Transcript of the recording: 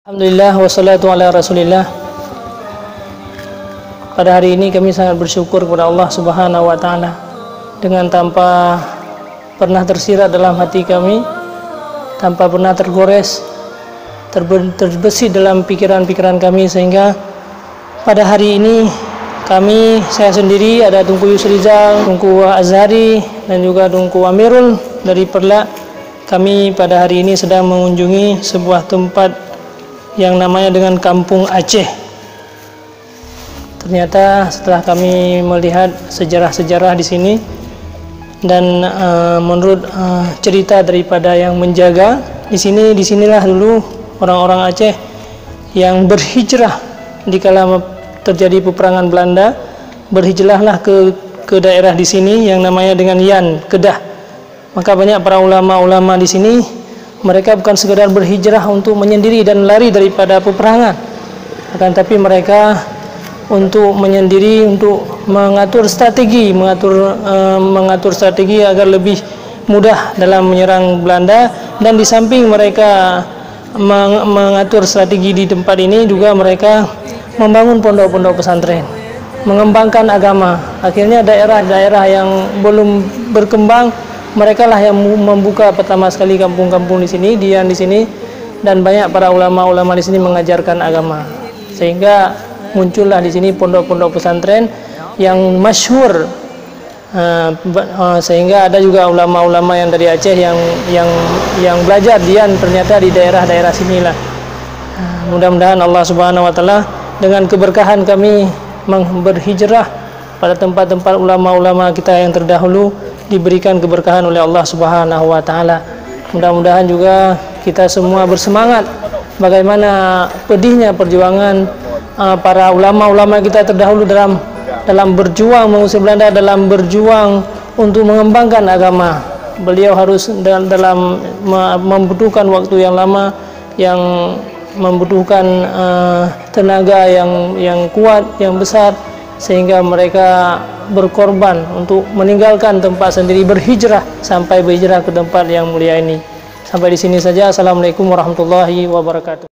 Alhamdulillah wassalatu ala rasulillah. Pada hari ini kami sangat bersyukur kepada Allah Subhanahu wa ta'ala, dengan tanpa pernah tersirat dalam hati kami, tanpa pernah tergores, terbesit dalam pikiran-pikiran kami, sehingga pada hari ini kami, saya sendiri, ada Tunku Yusrizal, Tunku Azhari, dan juga Tunku Amirul dari Perlak. Kami pada hari ini sedang mengunjungi sebuah tempat yang namanya dengan Kampung Aceh. Ternyata setelah kami melihat sejarah-sejarah di sini, dan menurut cerita daripada yang menjaga di sini, disinilah dulu orang-orang Aceh yang berhijrah dikala terjadi peperangan Belanda, berhijrahlah ke daerah di sini yang namanya dengan Yan, Kedah. Maka banyak para ulama-ulama di sini, mereka bukan sekedar berhijrah untuk menyendiri dan lari daripada peperangan, akan tapi mereka untuk menyendiri, untuk mengatur strategi, mengatur strategi agar lebih mudah dalam menyerang Belanda. Dan di samping mereka mengatur strategi di tempat ini, juga mereka membangun pondok-pondok pesantren, mengembangkan agama. Akhirnya daerah-daerah yang belum berkembang, mereka lah yang membuka pertama sekali kampung-kampung di sini, di sini, dan banyak para ulama-ulama di sini mengajarkan agama, sehingga muncullah di sini pondok-pondok pesantren yang masyhur. Sehingga ada juga ulama-ulama yang dari Aceh yang belajar dian ternyata di daerah-daerah sinilah. Mudah-mudahan Allah Subhanahu wa ta'ala dengan keberkahan kami berhijrah pada tempat-tempat ulama-ulama kita yang terdahulu, diberikan keberkahan oleh Allah Subhanahu wa ta'ala. Mudah-mudahan juga kita semua bersemangat bagaimana pedihnya perjuangan para ulama-ulama kita terdahulu dalam berjuang mengusir Belanda, dalam berjuang untuk mengembangkan agama. Beliau harus dalam membutuhkan waktu yang lama, yang membutuhkan tenaga yang kuat, yang besar, sehingga mereka berkorban untuk meninggalkan tempat sendiri, berhijrah sampai berhijrah ke tempat yang mulia ini. Sampai di sini saja. Assalamualaikum warahmatullahi wabarakatuh.